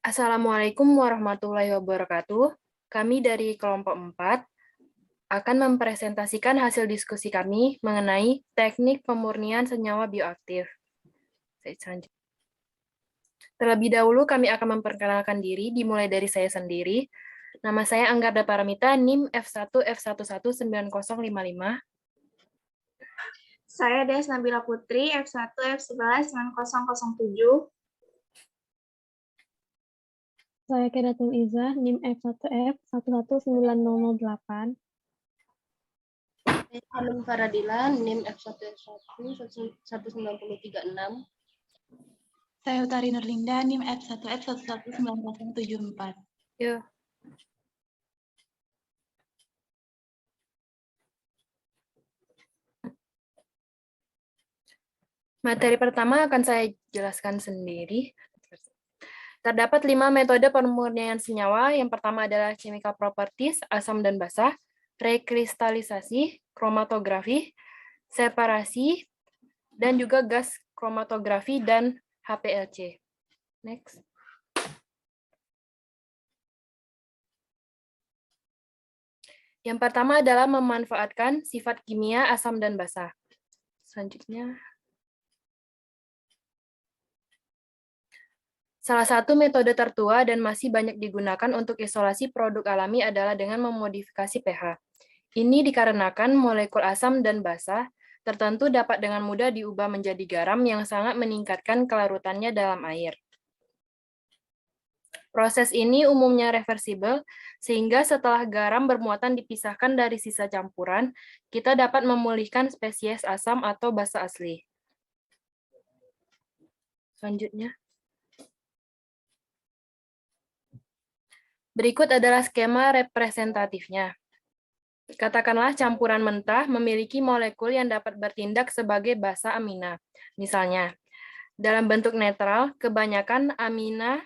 Assalamualaikum warahmatullahi wabarakatuh. Kami dari kelompok 4 akan mempresentasikan hasil diskusi kami mengenai teknik pemurnian senyawa bioaktif. Terlebih dahulu kami akan memperkenalkan diri, dimulai dari saya sendiri. Nama saya Anggarda Paramita, NIM F1F119055. Saya Des Nabila Putri, F1F119007. Saya Kedatul Izzah, NIM F1F11908. Saya Hanum Faradila, NIM F1F11936. Saya Utari Nurlinda, NIM F1F11974. Yo. Materi pertama akan saya jelaskan sendiri. Terdapat 5 metode pemurnian senyawa. Yang pertama adalah chemical properties, asam dan basa, rekristalisasi, kromatografi, separasi, dan juga gas kromatografi dan HPLC. Next. Yang pertama adalah memanfaatkan sifat kimia asam dan basa. Selanjutnya, salah satu metode tertua dan masih banyak digunakan untuk isolasi produk alami adalah dengan memodifikasi pH. Ini dikarenakan molekul asam dan basa tertentu dapat dengan mudah diubah menjadi garam yang sangat meningkatkan kelarutannya dalam air. Proses ini umumnya reversibel, sehingga setelah garam bermuatan dipisahkan dari sisa campuran, kita dapat memulihkan spesies asam atau basa asli. Selanjutnya. Berikut adalah skema representatifnya. Katakanlah campuran mentah memiliki molekul yang dapat bertindak sebagai basa amina. Misalnya, dalam bentuk netral, kebanyakan amina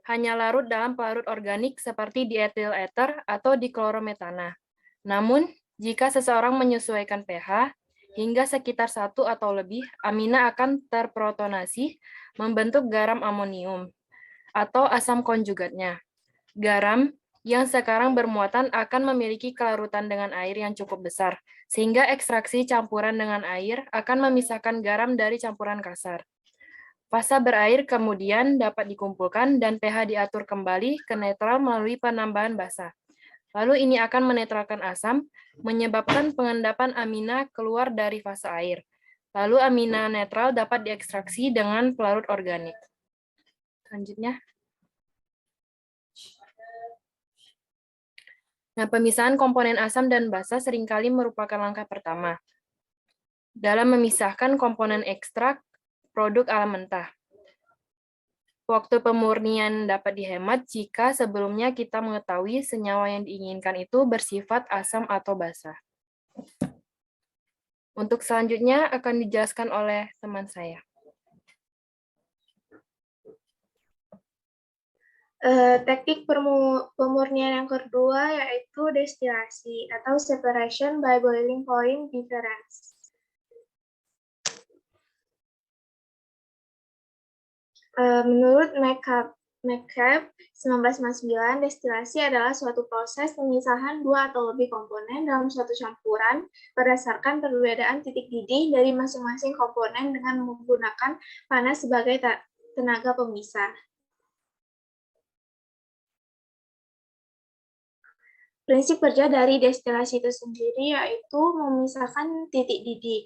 hanya larut dalam pelarut organik seperti di etil ether atau di klorometana. Namun, jika seseorang menyesuaikan pH, hingga sekitar 1 atau lebih, amina akan terprotonasi membentuk garam amonium atau asam konjugatnya. Garam yang sekarang bermuatan akan memiliki kelarutan dengan air yang cukup besar, sehingga ekstraksi campuran dengan air akan memisahkan garam dari campuran kasar. Fasa berair kemudian dapat dikumpulkan dan pH diatur kembali ke netral melalui penambahan basa. Lalu ini akan menetralkan asam, menyebabkan pengendapan amina keluar dari fase air. Lalu amina netral dapat diekstraksi dengan pelarut organik. Selanjutnya. Nah, pemisahan komponen asam dan basa seringkali merupakan langkah pertama dalam memisahkan komponen ekstrak produk alam mentah. Waktu pemurnian dapat dihemat jika sebelumnya kita mengetahui senyawa yang diinginkan itu bersifat asam atau basa. Untuk selanjutnya akan dijelaskan oleh teman saya. Teknik pemurnian yang kedua yaitu destilasi atau separation by boiling point difference. Menurut McCabe 1999, destilasi adalah suatu proses pemisahan dua atau lebih komponen dalam suatu campuran berdasarkan perbedaan titik didih dari masing-masing komponen dengan menggunakan panas sebagai tenaga pemisah. Prinsip kerja dari destilasi itu sendiri yaitu memisahkan titik didih.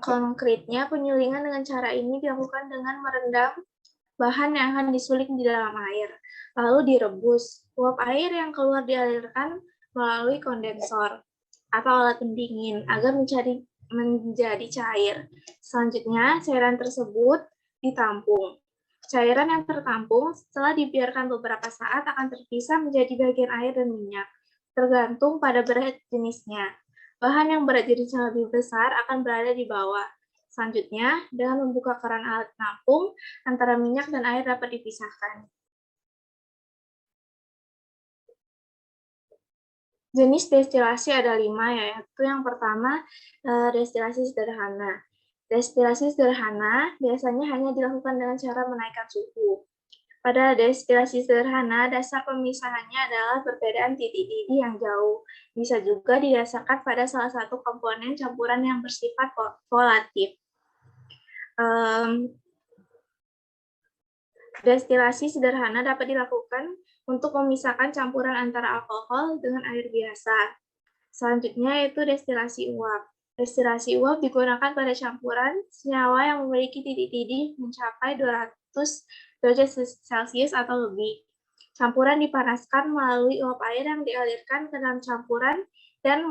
Konkretnya, penyulingan dengan cara ini dilakukan dengan merendam bahan yang akan disuling di dalam air, lalu direbus. Uap air yang keluar dialirkan melalui kondensor atau alat pendingin agar menjadi cair. Selanjutnya, cairan tersebut ditampung. Cairan yang tertampung setelah dibiarkan beberapa saat akan terpisah menjadi bagian air dan minyak, tergantung pada berat jenisnya. Bahan yang berat jenisnya lebih besar akan berada di bawah. Selanjutnya, dengan membuka keran alat penampung, antara minyak dan air dapat dipisahkan. Jenis destilasi ada 5, yaitu yang pertama, destilasi sederhana. Destilasi sederhana biasanya hanya dilakukan dengan cara menaikkan suhu. Pada destilasi sederhana, dasar pemisahannya adalah perbedaan titik didih yang jauh. Bisa juga didasarkan pada salah satu komponen campuran yang bersifat volatif. Destilasi sederhana dapat dilakukan untuk memisahkan campuran antara alkohol dengan air biasa. Selanjutnya yaitu destilasi uap. Destilasi uap digunakan pada campuran senyawa yang memiliki titik didih mencapai 200 derajat Celcius atau lebih. Campuran dipanaskan melalui uap air yang dialirkan ke dalam campuran dan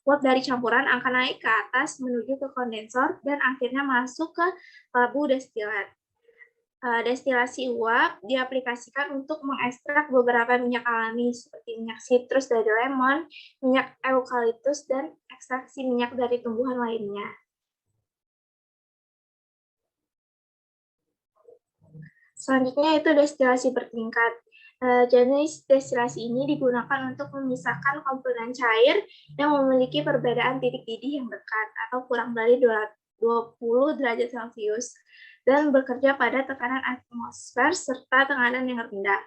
uap dari campuran akan naik ke atas menuju ke kondensor dan akhirnya masuk ke labu destilat. Destilasi uap diaplikasikan untuk mengekstrak beberapa minyak alami seperti minyak sitrus dari lemon, minyak eukaliptus, dan ekstraksi minyak dari tumbuhan lainnya. Selanjutnya itu destilasi bertingkat. Jenis destilasi ini digunakan untuk memisahkan komponen cair yang memiliki perbedaan titik didih yang dekat atau kurang dari 20 derajat Celcius dan bekerja pada tekanan atmosfer serta tekanan yang rendah.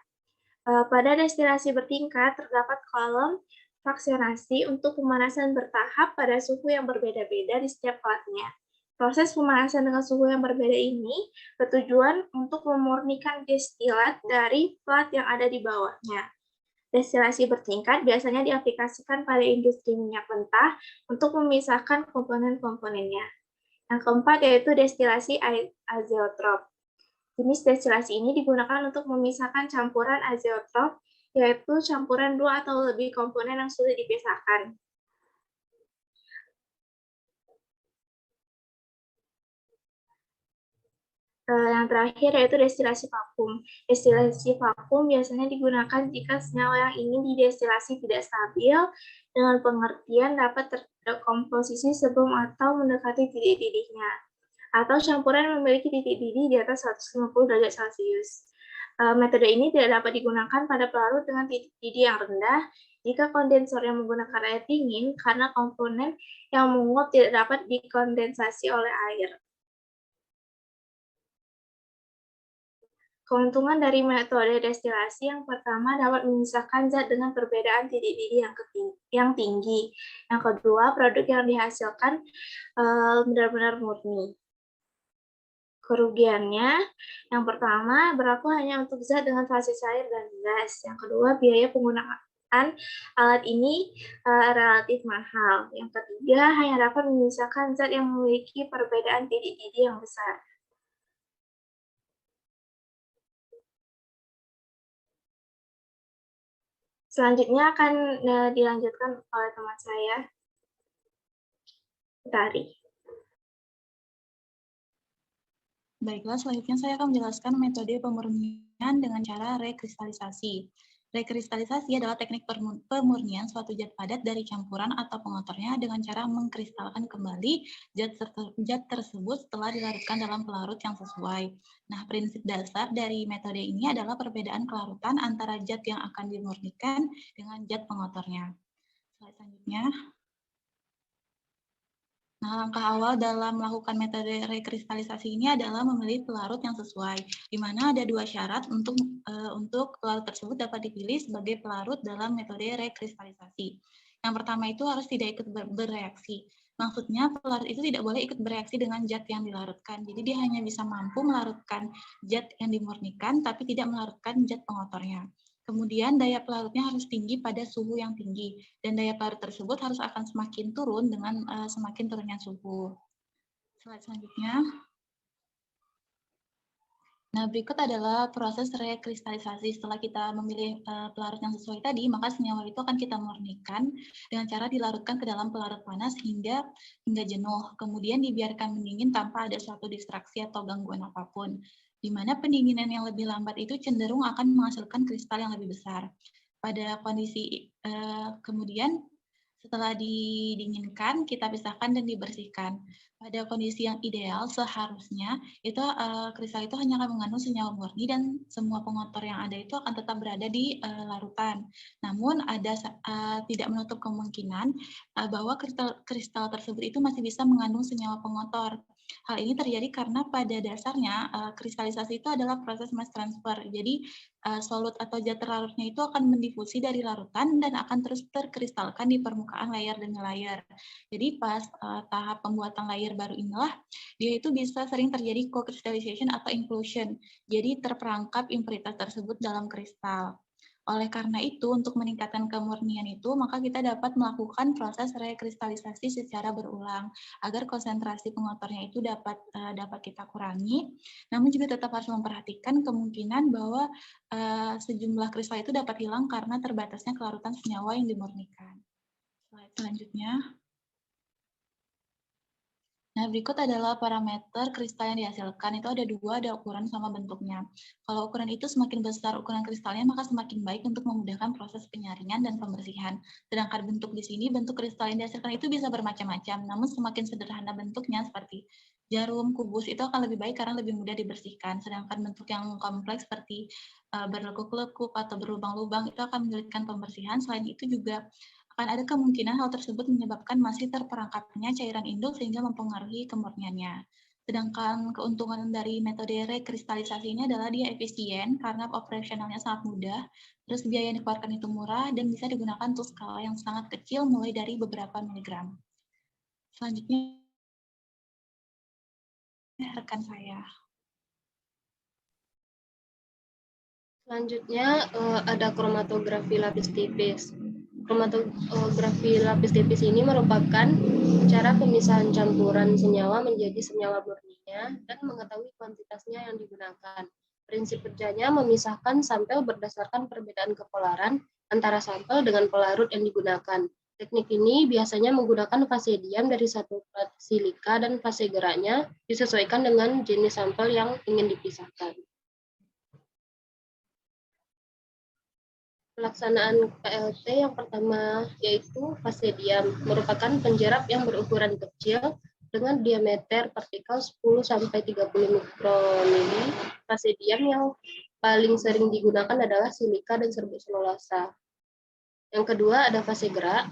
Pada destilasi bertingkat terdapat kolom fraksionasi untuk pemanasan bertahap pada suhu yang berbeda-beda di setiap kelasnya. Proses pemanasan dengan suhu yang berbeda ini bertujuan untuk memurnikan destilat dari plat yang ada di bawahnya. Destilasi bertingkat biasanya diaplikasikan pada industri minyak mentah untuk memisahkan komponen-komponennya. Yang keempat yaitu destilasi azeotrop. Jenis destilasi ini digunakan untuk memisahkan campuran azeotrop, yaitu campuran 2 atau lebih komponen yang sulit dipisahkan. Yang terakhir yaitu destilasi vakum. Destilasi vakum biasanya digunakan jika senyawa yang ingin didestilasi tidak stabil, dengan pengertian dapat terdekomposisi sebelum atau mendekati titik didihnya, atau campuran memiliki titik didih di atas 150 derajat Celcius. Metode ini tidak dapat digunakan pada pelarut dengan titik didih yang rendah jika kondensor yang menggunakan air dingin karena komponen yang menguap tidak dapat dikondensasi oleh air. Keuntungan dari metode destilasi yang pertama dapat memisahkan zat dengan perbedaan titik didih yang tinggi. Yang kedua, produk yang dihasilkan benar-benar murni. Kerugiannya, yang pertama berlaku hanya untuk zat dengan fase cair dan gas. Yang kedua, biaya penggunaan alat ini relatif mahal. Yang ketiga, hanya dapat memisahkan zat yang memiliki perbedaan titik didih yang besar. Selanjutnya akan dilanjutkan oleh teman saya, Utari. Baiklah, selanjutnya saya akan menjelaskan metode pemurnian dengan cara rekristalisasi. Rekristalisasi adalah teknik pemurnian suatu zat padat dari campuran atau pengotornya dengan cara mengkristalkan kembali zat tersebut setelah dilarutkan dalam pelarut yang sesuai. Nah, prinsip dasar dari metode ini adalah perbedaan kelarutan antara zat yang akan dimurnikan dengan zat pengotornya. Slide selanjutnya. Nah, langkah awal dalam melakukan metode rekristalisasi ini adalah memilih pelarut yang sesuai, di mana ada 2 syarat untuk pelarut tersebut dapat dipilih sebagai pelarut dalam metode rekristalisasi. Yang pertama itu harus tidak ikut bereaksi. Maksudnya pelarut itu tidak boleh ikut bereaksi dengan zat yang dilarutkan. Jadi dia hanya bisa mampu melarutkan zat yang dimurnikan, tapi tidak melarutkan zat pengotornya. Kemudian daya pelarutnya harus tinggi pada suhu yang tinggi, dan daya pelarut tersebut harus akan semakin turun dengan semakin turunnya suhu. Slide selanjutnya. Nah, berikut adalah proses rekristalisasi. Setelah kita memilih pelarut yang sesuai tadi, maka senyawa itu akan kita murnikan dengan cara dilarutkan ke dalam pelarut panas hingga jenuh. Kemudian dibiarkan mendingin tanpa ada suatu distraksi atau gangguan apapun, di mana pendinginan yang lebih lambat itu cenderung akan menghasilkan kristal yang lebih besar. Pada kondisi kemudian setelah didinginkan, kita pisahkan dan dibersihkan. Pada kondisi yang ideal, seharusnya itu kristal itu hanya akan mengandung senyawa murni dan semua pengotor yang ada itu akan tetap berada di larutan. Namun ada tidak menutup kemungkinan bahwa kristal tersebut itu masih bisa mengandung senyawa pengotor. Hal ini terjadi karena pada dasarnya kristalisasi itu adalah proses mass transfer. Jadi solut atau zat terlarutnya itu akan mendifusi dari larutan dan akan terus terkristalkan di permukaan layer demi layer. Jadi pas tahap pembuatan layer baru inilah dia itu bisa sering terjadi co-crystallization atau inclusion. Jadi terperangkap impuritas tersebut dalam kristal. Oleh karena itu, untuk meningkatkan kemurnian itu, maka kita dapat melakukan proses rekristalisasi secara berulang agar konsentrasi pengotornya itu dapat kita kurangi. Namun juga tetap harus memperhatikan kemungkinan bahwa sejumlah kristal itu dapat hilang karena terbatasnya kelarutan senyawa yang dimurnikan. Slide selanjutnya. Nah, berikut adalah parameter kristal yang dihasilkan. Itu ada dua, ada ukuran sama bentuknya. Kalau ukuran itu semakin besar ukuran kristalnya, maka semakin baik untuk memudahkan proses penyaringan dan pembersihan. Sedangkan bentuk di sini, bentuk kristal yang dihasilkan itu bisa bermacam-macam. Namun semakin sederhana bentuknya seperti jarum, kubus, itu akan lebih baik karena lebih mudah dibersihkan. Sedangkan bentuk yang kompleks seperti berlekuk-lekuk atau berlubang-lubang itu akan menyulitkan pembersihan. Selain itu juga akan ada kemungkinan hal tersebut menyebabkan masih terperangkapnya cairan induk sehingga mempengaruhi kemurniannya. Sedangkan keuntungan dari metode rekristalisasi ini adalah dia efisien karena operasionalnya sangat mudah, terus biaya yang dikeluarkan itu murah dan bisa digunakan untuk skala yang sangat kecil mulai dari beberapa miligram. Selanjutnya rekan saya. Selanjutnya ada kromatografi lapis tipis. Kromatografi lapis tipis ini merupakan cara pemisahan campuran senyawa menjadi senyawa murninya dan mengetahui kuantitasnya yang digunakan. Prinsip kerjanya memisahkan sampel berdasarkan perbedaan kepolaran antara sampel dengan pelarut yang digunakan. Teknik ini biasanya menggunakan fase diam dari satu plat silika dan fase geraknya disesuaikan dengan jenis sampel yang ingin dipisahkan. Pelaksanaan PLT yang pertama yaitu fase diam, merupakan penjerap yang berukuran kecil dengan diameter partikel 10-30 mikromili. Fase diam yang paling sering digunakan adalah silika dan serbuk selulosa. Yang kedua ada fase gerak.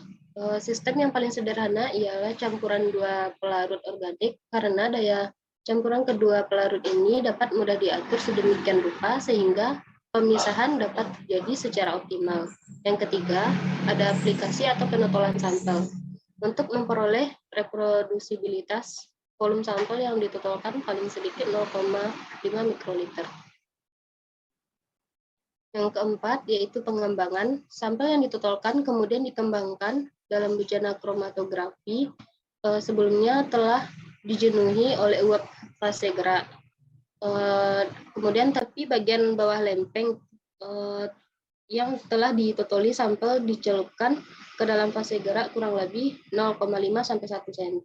Sistem yang paling sederhana ialah campuran dua pelarut organik karena daya campuran kedua pelarut ini dapat mudah diatur sedemikian rupa sehingga pemisahan dapat terjadi secara optimal. Yang ketiga, ada aplikasi atau penotolan sampel. Untuk memperoleh reprodusibilitas, volume sampel yang ditotolkan paling sedikit 0,5 mikroliter. Yang keempat, yaitu pengembangan. Sampel yang ditotolkan kemudian dikembangkan dalam bejana kromatografi sebelumnya telah dijenuhi oleh uap fase gerak. Kemudian tapi bagian bawah lempeng yang telah ditotoli sampel dicelupkan ke dalam fase gerak kurang lebih 0,5 sampai 1 cm.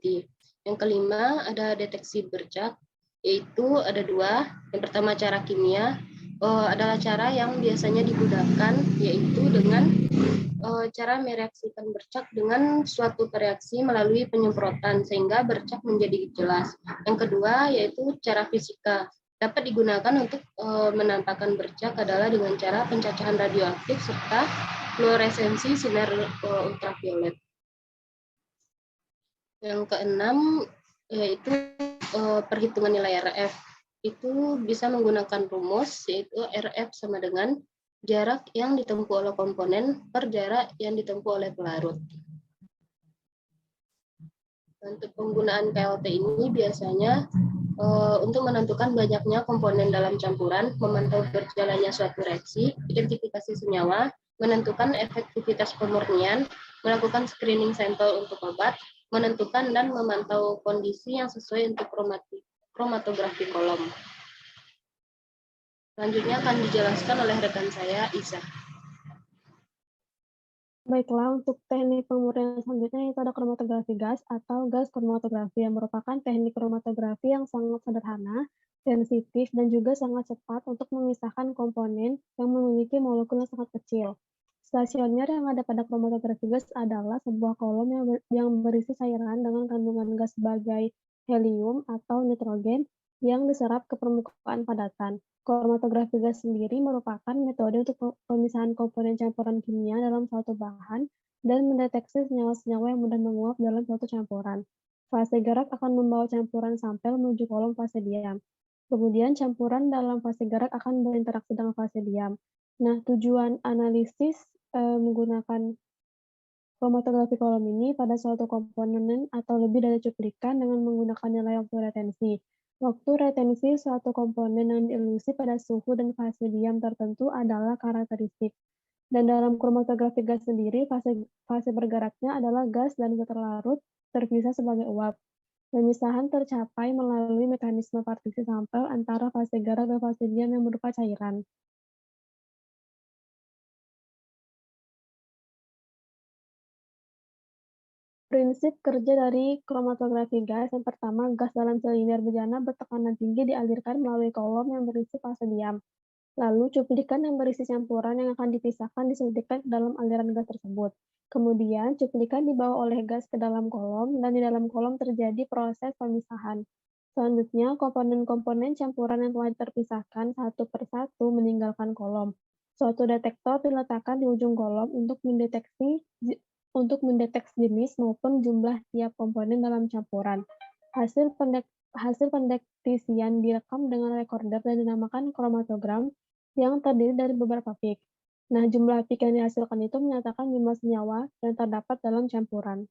Yang kelima ada deteksi bercak, yaitu ada dua. Yang pertama cara kimia adalah cara yang biasanya digunakan yaitu dengan cara mereaksikan bercak dengan suatu reaksi melalui penyemprotan sehingga bercak menjadi jelas. Yang kedua yaitu cara fisika. Dapat digunakan untuk menampakkan bercak adalah dengan cara pencacahan radioaktif serta fluoresensi sinar ultraviolet. Yang keenam yaitu perhitungan nilai RF. Itu bisa menggunakan rumus yaitu RF sama dengan jarak yang ditempuh oleh komponen per jarak yang ditempuh oleh pelarut. Untuk penggunaan PLT ini biasanya untuk menentukan banyaknya komponen dalam campuran, memantau berjalannya suatu reaksi, identifikasi senyawa, menentukan efektivitas pemurnian, melakukan screening sampel untuk obat, menentukan dan memantau kondisi yang sesuai untuk kromatografi kolom. Selanjutnya akan dijelaskan oleh rekan saya, Isa. Baiklah, untuk teknik pemurnian selanjutnya itu ada kromatografi gas atau gas kromatografi yang merupakan teknik kromatografi yang sangat sederhana, sensitif, dan juga sangat cepat untuk memisahkan komponen yang memiliki molekul yang sangat kecil. Stasioner yang ada pada kromatografi gas adalah sebuah kolom yang berisi cairan dengan kandungan gas sebagai helium atau nitrogen yang diserap ke permukaan padatan. Kromatografi gas sendiri merupakan metode untuk pemisahan komponen campuran kimia dalam suatu bahan dan mendeteksi senyawa-senyawa yang mudah menguap dalam suatu campuran. Fase gerak akan membawa campuran sampel menuju kolom fase diam. Kemudian campuran dalam fase gerak akan berinteraksi dengan fase diam. Nah, tujuan analisis menggunakan kromatografi kolom ini pada suatu komponen atau lebih dari cuplikan dengan menggunakan nilai waktu retensi. Waktu retensi suatu komponen yang diilusi pada suhu dan fase diam tertentu adalah karakteristik. Dan dalam kromatografi gas sendiri, fase bergeraknya adalah gas dan terlarut terpisah sebagai uap. Pemisahan tercapai melalui mekanisme partisi sampel antara fase gerak dan fase diam yang berupa cairan. Prinsip kerja dari kromatografi gas, yang pertama, gas dalam silinder bejana bertekanan tinggi dialirkan melalui kolom yang berisi fase diam. Lalu, cuplikan yang berisi campuran yang akan dipisahkan disuntikkan ke dalam aliran gas tersebut. Kemudian, cuplikan dibawa oleh gas ke dalam kolom, dan di dalam kolom terjadi proses pemisahan. Selanjutnya, komponen-komponen campuran yang telah terpisahkan satu persatu meninggalkan kolom. Suatu detektor diletakkan di ujung kolom untuk mendeteksi jenis maupun jumlah tiap komponen dalam campuran. Hasil pendeteksian direkam dengan recorder dan dinamakan kromatogram yang terdiri dari beberapa peak. Nah, jumlah peak yang dihasilkan itu menyatakan jumlah senyawa yang terdapat dalam campuran.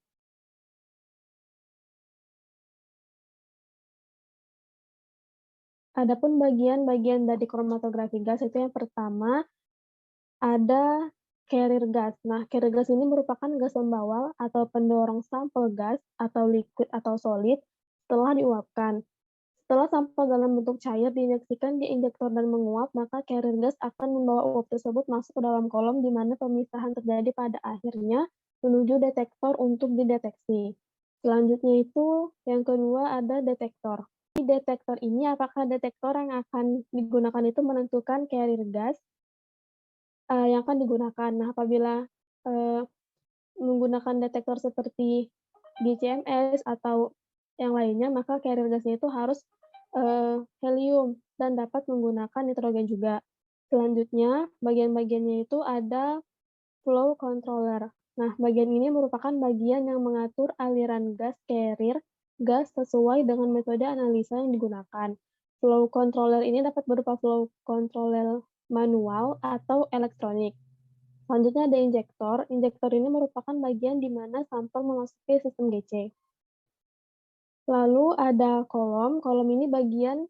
Adapun bagian-bagian dari kromatografi gas itu yang pertama ada carrier gas. Nah, carrier gas ini merupakan gas pembawa atau pendorong sampel gas atau liquid atau solid setelah diuapkan. Setelah sampel dalam bentuk cair diinjeksikan di injektor dan menguap, maka carrier gas akan membawa uap tersebut masuk ke dalam kolom di mana pemisahan terjadi pada akhirnya menuju detektor untuk dideteksi. Selanjutnya itu yang kedua ada detektor. Di detektor ini apakah detektor yang akan digunakan itu menentukan carrier gas yang akan digunakan. Nah, apabila menggunakan detektor seperti GCMS atau yang lainnya, maka carrier gasnya itu harus helium dan dapat menggunakan nitrogen juga. Selanjutnya, bagian-bagiannya itu ada flow controller. Nah, bagian ini merupakan bagian yang mengatur aliran gas carrier gas sesuai dengan metode analisa yang digunakan. Flow controller ini dapat berupa flow controller manual atau elektronik. Selanjutnya ada injektor. Injektor ini merupakan bagian di mana sampel memasuki sistem GC. Lalu ada kolom. Kolom ini bagian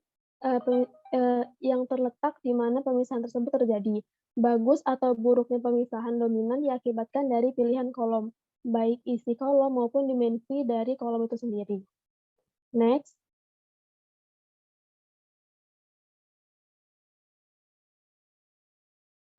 yang terletak di mana pemisahan tersebut terjadi. Bagus atau buruknya pemisahan dominan diakibatkan dari pilihan kolom, baik isi kolom maupun dimensi dari kolom itu sendiri. Next.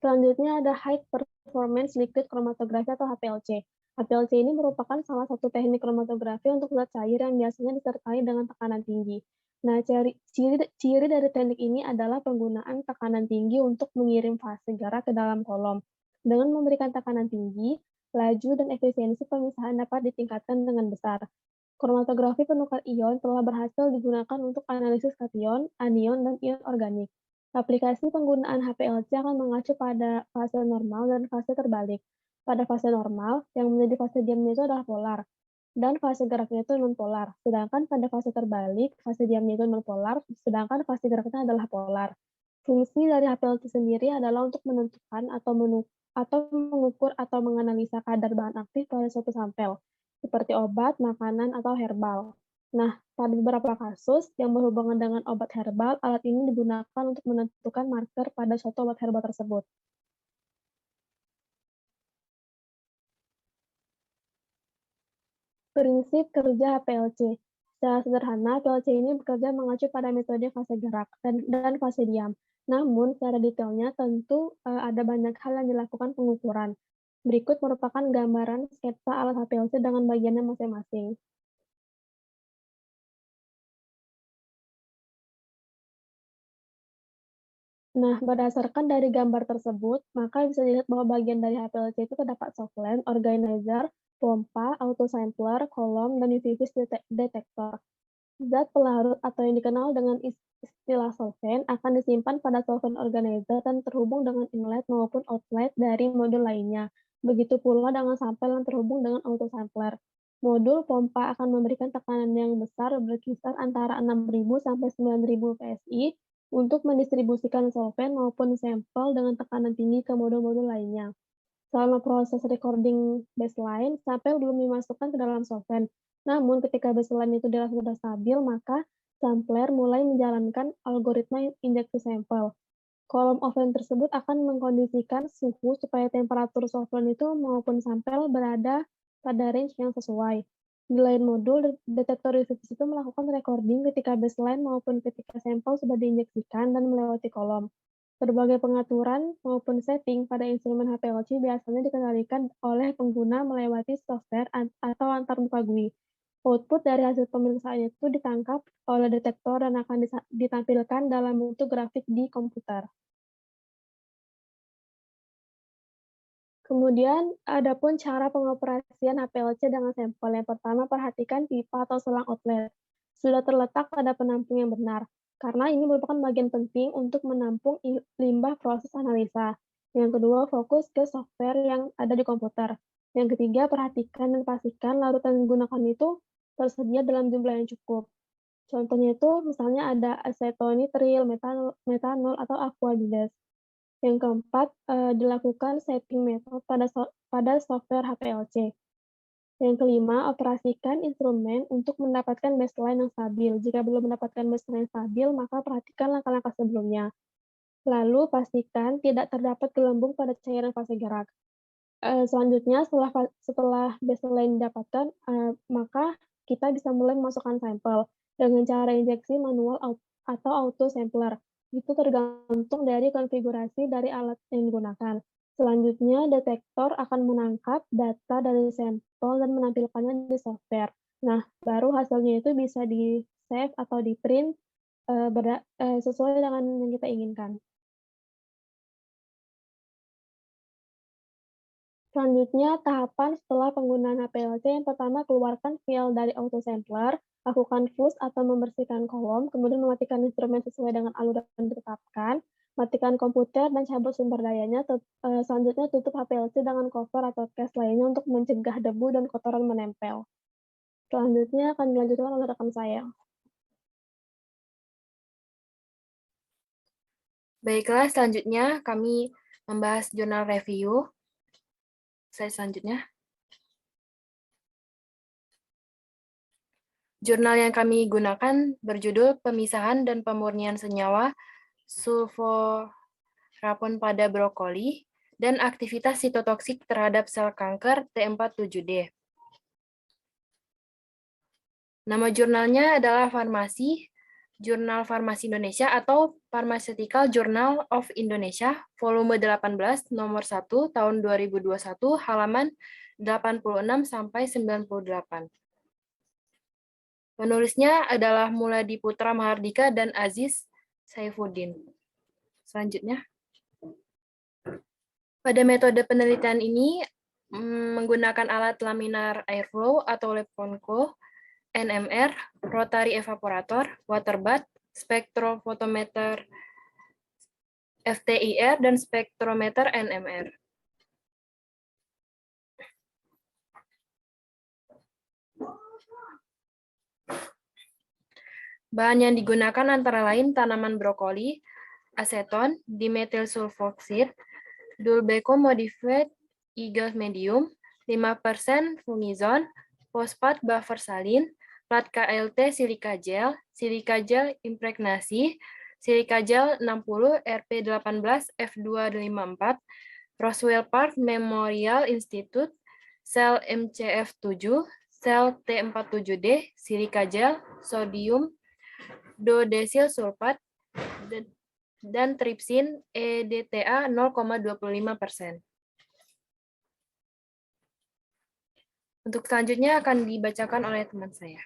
Selanjutnya ada High Performance Liquid Chromatography atau HPLC. HPLC ini merupakan salah satu teknik kromatografi untuk zat cair yang biasanya disertai dengan tekanan tinggi. Nah, ciri dari teknik ini adalah penggunaan tekanan tinggi untuk mengirim fase gerak ke dalam kolom. Dengan memberikan tekanan tinggi, laju dan efisiensi pemisahan dapat ditingkatkan dengan besar. Kromatografi penukar ion telah berhasil digunakan untuk analisis kation, anion, dan ion organik. Aplikasi penggunaan HPLC akan mengacu pada fase normal dan fase terbalik. Pada fase normal, yang menjadi fase diamnya itu adalah polar, dan fase geraknya itu non-polar. Sedangkan pada fase terbalik, fase diamnya itu non-polar, sedangkan fase geraknya adalah polar. Fungsi dari HPLC sendiri adalah untuk menentukan atau mengukur atau menganalisa kadar bahan aktif pada suatu sampel, seperti obat, makanan, atau herbal. Nah, pada beberapa kasus yang berhubungan dengan obat herbal, alat ini digunakan untuk menentukan marker pada suatu obat herbal tersebut. Prinsip kerja HPLC. Secara sederhana, HPLC ini bekerja mengacu pada metode fase gerak dan fase diam. Namun, secara detailnya tentu ada banyak hal yang dilakukan pengukuran. Berikut merupakan gambaran sketsa alat HPLC dengan bagiannya masing-masing. Nah, berdasarkan dari gambar tersebut, maka bisa dilihat bahwa bagian dari HPLC itu terdapat soft lamp, organizer, pompa, autosampler, kolom, dan UV vis detektor. Zat pelarut atau yang dikenal dengan istilah solvent akan disimpan pada solvent organizer dan terhubung dengan inlet maupun outlet dari modul lainnya. Begitu pula dengan sampel yang terhubung dengan autosampler. Modul pompa akan memberikan tekanan yang besar berkisar antara 6.000 sampai 9.000 PSI untuk mendistribusikan solvent maupun sampel dengan tekanan tinggi ke modul-modul lainnya. Selama proses recording baseline, sampel belum dimasukkan ke dalam solvent. Namun ketika baseline itu dirasa sudah stabil, maka sampler mulai menjalankan algoritma injeksi sampel. Kolom offline tersebut akan mengkondisikan suhu supaya temperatur solvent itu maupun sampel berada pada range yang sesuai. Di lain modul, detektor UV-Vis itu melakukan recording ketika baseline maupun ketika sampel sudah diinjeksikan dan melewati kolom. Berbagai pengaturan maupun setting pada instrumen HPLC biasanya dikendalikan oleh pengguna melewati software atau antarmuka GUI. Output dari hasil pemeriksaan itu ditangkap oleh detektor dan akan ditampilkan dalam bentuk grafik di komputer. Kemudian, adapun cara pengoperasian HPLC dengan sampel. Yang pertama, perhatikan pipa atau selang outlet. Sudah terletak pada penampung yang benar, karena ini merupakan bagian penting untuk menampung limbah proses analisa. Yang kedua, fokus ke software yang ada di komputer. Yang ketiga, perhatikan dan pastikan larutan yang digunakan itu tersedia dalam jumlah yang cukup. Contohnya itu misalnya ada acetonitril, metanol, atau aquabinase. Yang keempat, dilakukan setting method pada software HPLC. Yang kelima, operasikan instrumen untuk mendapatkan baseline yang stabil. Jika belum mendapatkan baseline yang stabil, maka perhatikan langkah-langkah sebelumnya. Lalu, pastikan tidak terdapat gelembung pada cairan fase gerak. Selanjutnya, setelah baseline didapatkan, maka kita bisa mulai memasukkan sampel dengan cara injeksi manual atau auto sampler. Itu tergantung dari konfigurasi dari alat yang digunakan. Selanjutnya, detektor akan menangkap data dari sampel dan menampilkannya di software. Nah, baru hasilnya itu bisa di-save atau di-print sesuai dengan yang kita inginkan. Selanjutnya, tahapan setelah penggunaan HPLC. Yang pertama, keluarkan file dari autosampler, lakukan flush atau membersihkan kolom, kemudian mematikan instrumen sesuai dengan alur yang ditetapkan, matikan komputer dan cabut sumber dayanya. Selanjutnya, tutup HPLC dengan cover atau case lainnya untuk mencegah debu dan kotoran menempel. Selanjutnya akan dilanjutkan oleh rekan saya. Baiklah, selanjutnya kami membahas jurnal review. Slide selanjutnya. Jurnal yang kami gunakan berjudul Pemisahan dan Pemurnian Senyawa Sulforapon pada Brokoli dan Aktivitas Sitotoksik terhadap Sel Kanker T47D. Nama jurnalnya adalah Farmasi, Jurnal Farmasi Indonesia atau Pharmaceutical Journal of Indonesia, volume 18, nomor 1, tahun 2021, halaman 86 sampai 98. Penulisnya adalah Muladi Putra Mahardika dan Aziz Saifuddin. Selanjutnya. Pada metode penelitian ini menggunakan alat laminar airflow atau Lepfonco, NMR, rotary evaporator, water bath, spektrofotometer FTIR, dan spektrometer NMR. Bahan yang digunakan antara lain tanaman brokoli, aseton, dimethyl sulfoxide, Dulbeco modified Eagles medium, 5% fungizon, fosfat buffer salin, plat KLT silika gel impregnasi, silika gel 60 RP18 F254, Roswell Park Memorial Institute, sel MCF7, sel T47D, silika gel, sodium, dodesil sulfat, dan tripsin EDTA 0,25%. Untuk selanjutnya akan dibacakan oleh teman saya.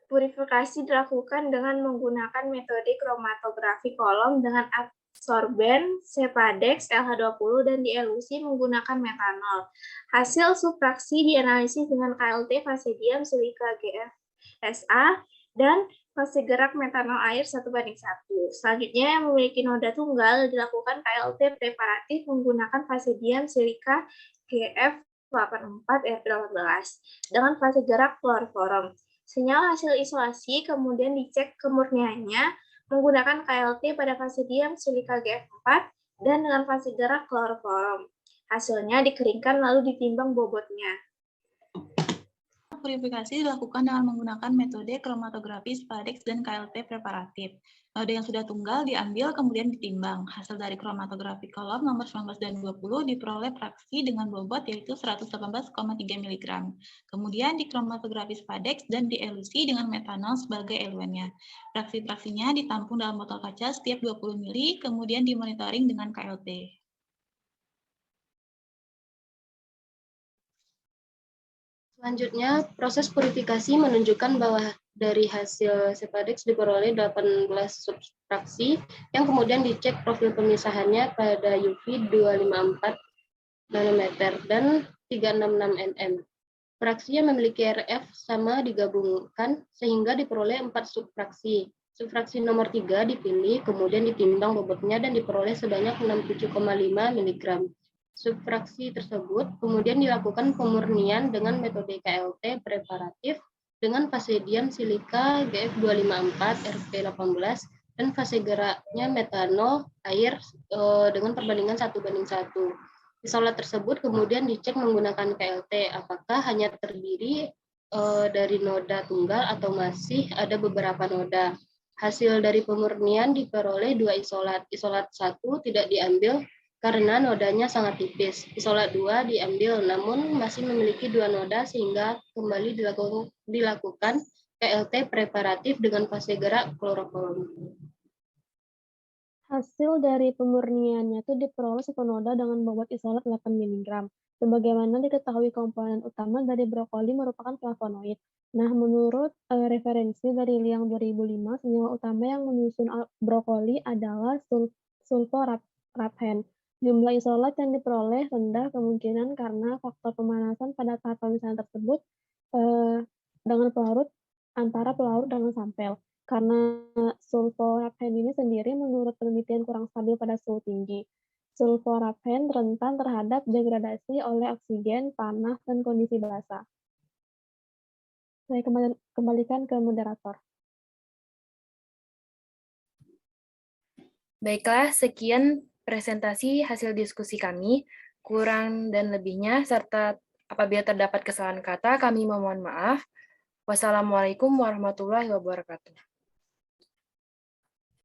Purifikasi dilakukan dengan menggunakan metode kromatografi kolom dengan absorben Sepadex LH20 dan dielusi menggunakan metanol. Hasil subtraksi dianalisis dengan KLT fase diam silika GFSA dan fase gerak metanol air 1:1. Selanjutnya, yang memiliki noda tunggal dilakukan KLT preparatif menggunakan fase diam silika GF 84 RP18 dengan fase gerak kloroforum. Sinyal hasil isolasi kemudian dicek kemurniannya menggunakan KLT pada fase diam silika GF4 dan dengan fase gerak kloroforum. Hasilnya dikeringkan lalu ditimbang bobotnya. Purifikasi dilakukan dengan menggunakan metode kromatografi Spadex dan KLT preparatif. Node yang sudah tunggal diambil kemudian ditimbang. Hasil dari kromatografi kolom nomor 19 dan 20 diperoleh fraksi dengan bobot yaitu 118,3 mg. Kemudian dikromatografi Spadex dan dielusi dengan metanol sebagai eluennya. Fraksi-fraksinya ditampung dalam botol kaca setiap 20 ml, kemudian dimonitoring dengan KLT. Selanjutnya, proses purifikasi menunjukkan bahwa dari hasil Spadex diperoleh 18 subfraksi yang kemudian dicek profil pemisahannya pada UV 254 nanometer dan 366 nm. Fraksi yang memiliki RF sama digabungkan sehingga diperoleh 4 subfraksi. Subfraksi nomor 3 dipilih, kemudian ditimbang bobotnya dan diperoleh sebanyak 67,5 mg. Subfraksi tersebut kemudian dilakukan pemurnian dengan metode KLT preparatif dengan fase diam silika GF254 RP18 dan fase geraknya metanol air dengan perbandingan 1:1. Isolat tersebut kemudian dicek menggunakan KLT apakah hanya terdiri dari noda tunggal atau masih ada beberapa noda. Hasil dari pemurnian diperoleh 2 isolat. Isolat 1 tidak diambil karena nodanya sangat tipis. Isolat 2 diambil namun masih memiliki 2 noda sehingga kembali dilakukan KLT preparatif dengan fase gerak kloroforum. Hasil dari pemurniannya itu diperoleh 1 noda dengan bobot isolat 8 mg. Sebagaimana diketahui komponen utama dari brokoli merupakan flavonoid. Nah, menurut referensi dari Liang 2005, senyawa utama yang menyusun brokoli adalah sulforaphen. Jumlah isolat yang diperoleh rendah kemungkinan karena faktor pemanasan pada tahap pemisahan tersebut dengan pelarut antara pelarut dengan sampel. Karena sulforaphen ini sendiri menurut penelitian kurang stabil pada suhu tinggi. Sulforaphen rentan terhadap degradasi oleh oksigen, panas, dan kondisi basah. Saya kembalikan ke moderator. Baiklah, sekian presentasi hasil diskusi kami. Kurang dan lebihnya, serta apabila terdapat kesalahan kata, kami memohon maaf. Wassalamualaikum warahmatullahi wabarakatuh.